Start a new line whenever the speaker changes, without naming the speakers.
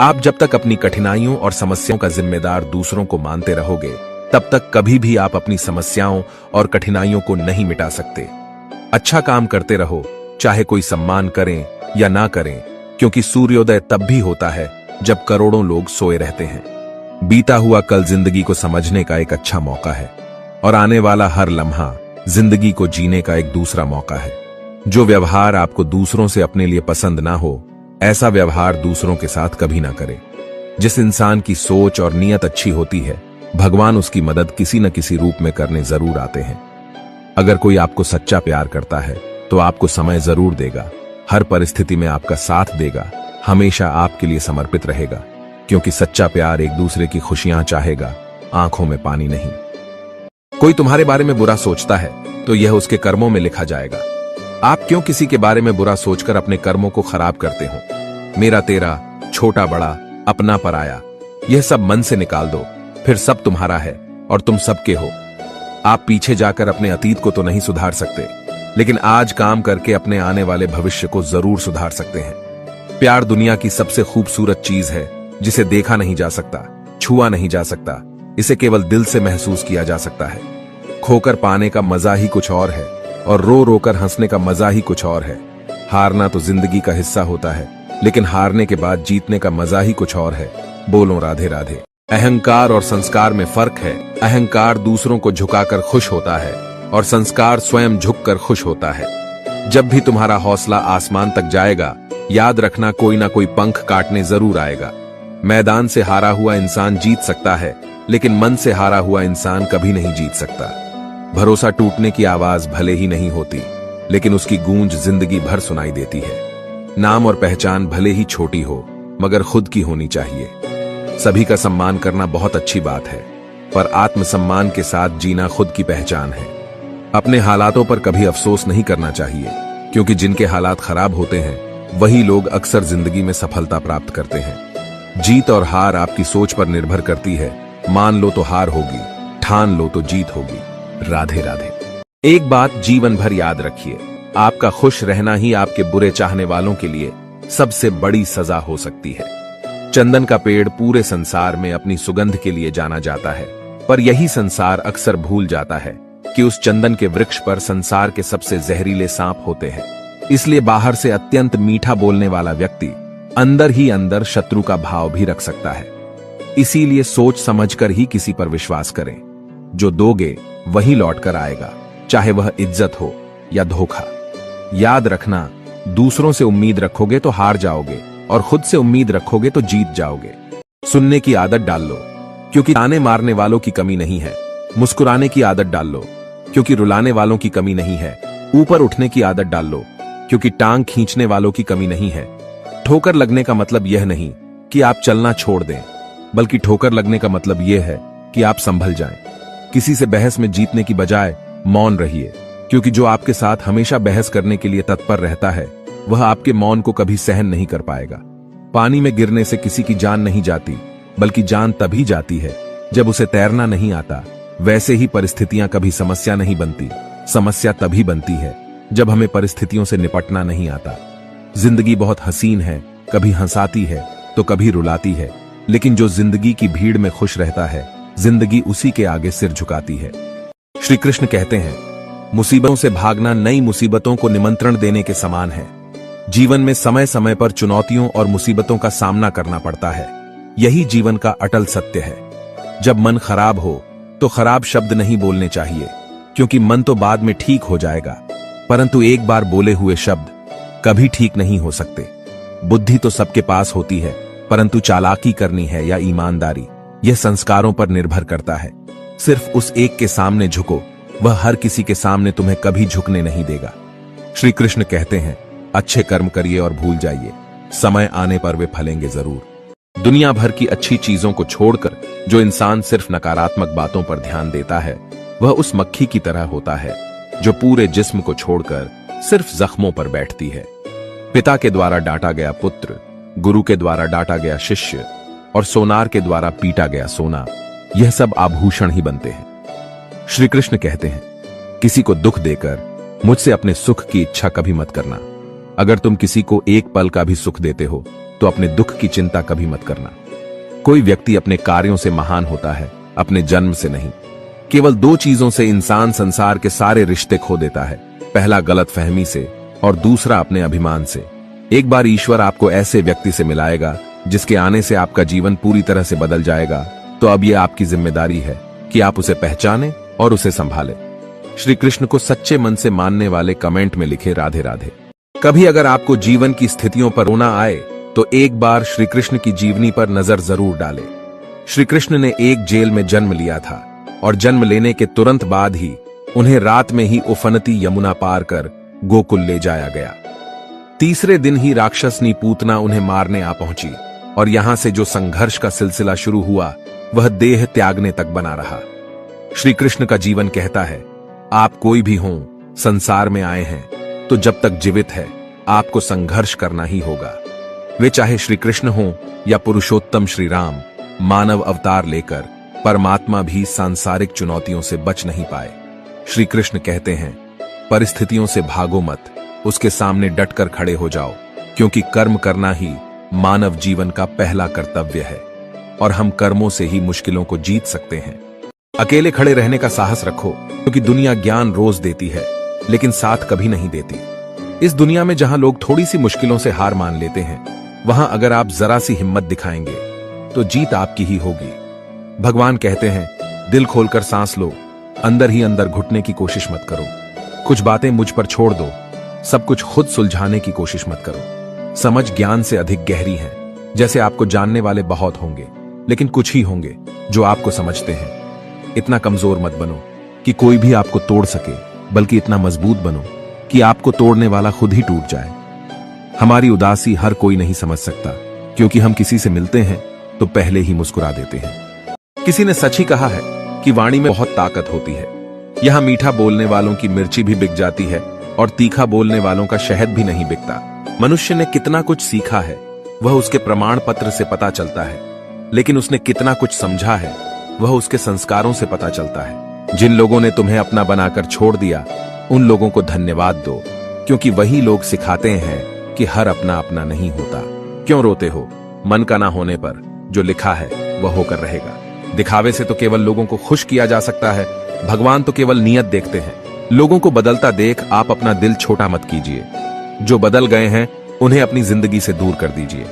आप जब तक अपनी कठिनाइयों और समस्याओं का जिम्मेदार दूसरों को मानते रहोगे, तब तक कभी भी आप अपनी समस्याओं और कठिनाइयों को नहीं मिटा सकते। अच्छा काम करते रहो, चाहे कोई सम्मान करें या ना करें, क्योंकि सूर्योदय तब भी होता है जब करोड़ों लोग सोए रहते हैं। बीता हुआ कल जिंदगी को समझने का एक अच्छा मौका है और आने वाला हर लम्हा जिंदगी को जीने का एक दूसरा मौका है। जो व्यवहार आपको दूसरों से अपने लिए पसंद ना हो, ऐसा व्यवहार दूसरों के साथ कभी ना करें। जिस इंसान की सोच और नीयत अच्छी होती है, भगवान उसकी मदद किसी न किसी रूप में करने जरूर आते हैं। अगर कोई आपको सच्चा प्यार करता है तो आपको समय जरूर देगा, हर परिस्थिति में आपका साथ देगा, हमेशा आपके लिए समर्पित रहेगा, क्योंकि सच्चा प्यार एक दूसरे की खुशियां चाहेगा, आंखों में पानी नहीं। कोई तुम्हारे बारे में बुरा सोचता है तो यह उसके कर्मों में लिखा जाएगा। आप क्यों किसी के बारे में बुरा सोचकर अपने कर्मों को खराब करते हो? मेरा तेरा, छोटा बड़ा, अपना पराया, यह सब मन से निकाल दो, फिर सब तुम्हारा है और तुम सबके हो। आप पीछे जाकर अपने अतीत को तो नहीं सुधार सकते, लेकिन आज काम करके अपने आने वाले भविष्य को जरूर सुधार सकते हैं। प्यार दुनिया की सबसे खूबसूरत चीज है, जिसे देखा नहीं जा सकता, छुआ नहीं जा सकता, इसे केवल दिल से महसूस किया जा सकता है। खोकर पाने का मजा ही कुछ और है और रो रोकर हंसने का मजा ही कुछ और है। हारना तो जिंदगी का हिस्सा होता है, लेकिन हारने के बाद जीतने का मजा ही कुछ और है। बोलो राधे राधे। अहंकार और संस्कार में फर्क है। अहंकार दूसरों को झुकाकर खुश होता है और संस्कार स्वयं झुककर खुश होता है। जब भी तुम्हारा हौसला आसमान तक जाएगा, याद रखना कोई ना कोई पंख काटने जरूर आएगा। मैदान से हारा हुआ इंसान जीत सकता है, लेकिन मन से हारा हुआ इंसान कभी नहीं जीत सकता। भरोसा टूटने की आवाज भले ही नहीं होती, लेकिन उसकी गूंज जिंदगी भर सुनाई देती है। नाम और पहचान भले ही छोटी हो, मगर खुद की होनी चाहिए। सभी का सम्मान करना बहुत अच्छी बात है, पर आत्मसम्मान के साथ जीना खुद की पहचान है। अपने हालातों पर कभी अफसोस नहीं करना चाहिए, क्योंकि जिनके हालात खराब होते हैं वही लोग अक्सर जिंदगी में सफलता प्राप्त करते हैं। जीत और हार आपकी सोच पर निर्भर करती है। मान लो तो हार होगी, ठान लो तो जीत होगी। राधे राधे। एक बात जीवन भर याद रखिए, आपका खुश रहना ही आपके बुरे चाहने वालों के लिए सबसे बड़ी सजा हो सकती है। चंदन का पेड़ पूरे संसार में अपनी सुगंध के लिए जाना जाता है, पर यही संसार अक्सर भूल जाता है कि उस चंदन के वृक्ष पर संसार के सबसे जहरीले सांप होते हैं। इसलिए बाहर से अत्यंत मीठा बोलने वाला व्यक्ति अंदर ही अंदर शत्रु का भाव भी रख सकता है। इसीलिए सोच समझकर ही किसी पर विश्वास करें। जो दोगे वही लौट कर आएगा, चाहे वह इज्जत हो या धोखा। याद रखना, दूसरों से उम्मीद रखोगे तो हार जाओगे और खुद से उम्मीद रखोगे तो जीत जाओगे। सुनने की आदत डाल लो, क्योंकि ताने मारने वालों की कमी नहीं है। मुस्कुराने की आदत डाल लो, क्योंकि रुलाने वालों की कमी नहीं है। ऊपर उठने की आदत डाल लो, क्योंकि टांग खींचने वालों की कमी नहीं है। ठोकर लगने का मतलब यह नहीं कि आप चलना छोड़ दें, बल्कि ठोकर लगने का मतलब यह है कि आप संभल जाएं। किसी से बहस में जीतने की बजाय मौन रहिए, क्योंकि जो आपके साथ हमेशा बहस करने के लिए तत्पर रहता है, वह आपके मौन को कभी सहन नहीं कर पाएगा। पानी में गिरने से किसी की जान नहीं जाती, बल्कि जान तभी जाती है जब उसे तैरना नहीं आता। वैसे ही परिस्थितियां कभी समस्या नहीं बनती, समस्या तभी बनती है जब हमें परिस्थितियों से निपटना नहीं आता। जिंदगी बहुत हसीन है, कभी हंसाती है तो कभी रुलाती है, लेकिन जो जिंदगी की भीड़ में खुश रहता है, जिंदगी उसी के आगे सिर झुकाती है। श्री कृष्ण कहते हैं, मुसीबतों से भागना नई मुसीबतों को निमंत्रण देने के समान है। जीवन में समय समय पर चुनौतियों और मुसीबतों का सामना करना पड़ता है। यही जीवन का अटल सत्य है। जब मन खराब हो तो खराब शब्द नहीं बोलने चाहिए, क्योंकि मन तो बाद में ठीक हो जाएगा, परंतु एक बार बोले हुए शब्द कभी ठीक नहीं हो सकते। बुद्धि तो सबके पास होती है, परंतु चालाकी करनी है या ईमानदारी, यह संस्कारों पर निर्भर करता है। सिर्फ उस एक के सामने झुको, वह हर किसी के सामने तुम्हें कभी झुकने नहीं देगा। श्री कृष्ण कहते हैं, अच्छे कर्म करिए और भूल जाइए, समय आने पर वे फलेंगे जरूर। दुनिया भर की अच्छी चीजों को छोड़कर जो इंसान सिर्फ नकारात्मक बातों पर ध्यान देता है, वह उस मक्खी की तरह होता है जो पूरे जिस्म को छोड़कर सिर्फ जख्मों पर बैठती है। पिता के द्वारा डांटा गया पुत्र, गुरु के द्वारा डांटा गया शिष्य और सोनार के द्वारा पीटा गया सोना, यह सब आभूषण ही बनते हैं। श्री कृष्ण कहते हैं, किसी को दुख देकर मुझसे अपने सुख की इच्छा कभी मत करना। अगर तुम किसी को एक पल का भी सुख देते हो तो अपने दुख की चिंता कभी मत करना। कोई व्यक्ति अपने कार्यों से महान होता है, अपने जन्म से नहीं। केवल दो चीजों से इंसान संसार के सारे रिश्ते खो देता है, पहला गलतफहमी से और दूसरा अपने अभिमान से। एक बार ईश्वर आपको ऐसे व्यक्ति से मिलाएगा जिसके आने से आपका जीवन पूरी तरह से बदल जाएगा, तो अब यह आपकी जिम्मेदारी है कि आप उसे पहचाने और उसे संभालें। श्री कृष्ण को सच्चे मन से मानने वाले कमेंट में लिखे राधे राधे। कभी अगर आपको जीवन की स्थितियों पर रोना आए तो एक बार श्री कृष्ण की जीवनी पर नजर जरूर डालें। श्री कृष्ण ने एक जेल में जन्म लिया था और जन्म लेने के तुरंत बाद ही उन्हें रात में ही उफनती यमुना पार कर गोकुल ले जाया गया। तीसरे दिन ही राक्षसनी पूतना उन्हें मारने आ पहुंची और यहां से जो संघर्ष का सिलसिला शुरू हुआ वह देह त्यागने तक बना रहा। श्री कृष्ण का जीवन कहता है, आप कोई भी हों, संसार में आए हैं तो जब तक जीवित है आपको संघर्ष करना ही होगा। वे चाहे श्री कृष्ण हों या पुरुषोत्तम श्री राम, मानव अवतार लेकर परमात्मा भी सांसारिक चुनौतियों से बच नहीं पाए। श्री कृष्ण कहते हैं, परिस्थितियों से भागो मत, उसके सामने डटकर खड़े हो जाओ, क्योंकि कर्म करना ही मानव जीवन का पहला कर्तव्य है और हम कर्मों से ही मुश्किलों को जीत सकते हैं। अकेले खड़े रहने का साहस रखो, क्योंकि दुनिया ज्ञान रोज देती है लेकिन साथ कभी नहीं देती। इस दुनिया में जहां लोग थोड़ी सी मुश्किलों से हार मान लेते हैं, वहां अगर आप जरा सी हिम्मत दिखाएंगे तो जीत आपकी ही होगी। भगवान कहते हैं, दिल खोलकर सांस लो, अंदर ही अंदर घुटने की कोशिश मत करो। कुछ बातें मुझ पर छोड़ दो, सब कुछ खुद सुलझाने की कोशिश मत करो। समझ ज्ञान से अधिक गहरी है। जैसे आपको जानने वाले बहुत होंगे लेकिन कुछ ही होंगे जो आपको समझते हैं। इतना कमजोर मत बनो कि कोई भी आपको तोड़ सके, बल्कि इतना मजबूत बनो कि आपको तोड़ने वाला खुद ही टूट जाए। हमारी उदासी हर कोई नहीं समझ सकता, क्योंकि हम किसी से मिलते हैं तो पहले ही मुस्कुरा देते हैं। किसी ने सच ही कहा है कि वाणी में बहुत ताकत होती है। यहां मीठा बोलने वालों की मिर्ची भी बिक जाती है और तीखा बोलने वालों का शहद भी नहीं बिकता। मनुष्य ने कितना कुछ सीखा है वह उसके प्रमाण पत्र से पता चलता है, लेकिन उसने कितना कुछ समझा है वह उसके संस्कारों से पता चलता है। जिन लोगों ने तुम्हें अपना बनाकर छोड़ दिया, उन लोगों को धन्यवाद दो, क्योंकि वही लोग सिखाते हैं कि हर अपना अपना नहीं होता। क्यों रोते हो? मन का ना होने पर जो लिखा है वह होकर रहेगा। दिखावे से तो केवल लोगों को खुश किया जा सकता है, भगवान तो केवल नियत देखते हैं। लोगों को बदलता देख आप अपना दिल छोटा मत कीजिए। जो बदल गए हैं उन्हें अपनी जिंदगी से दूर कर दीजिए।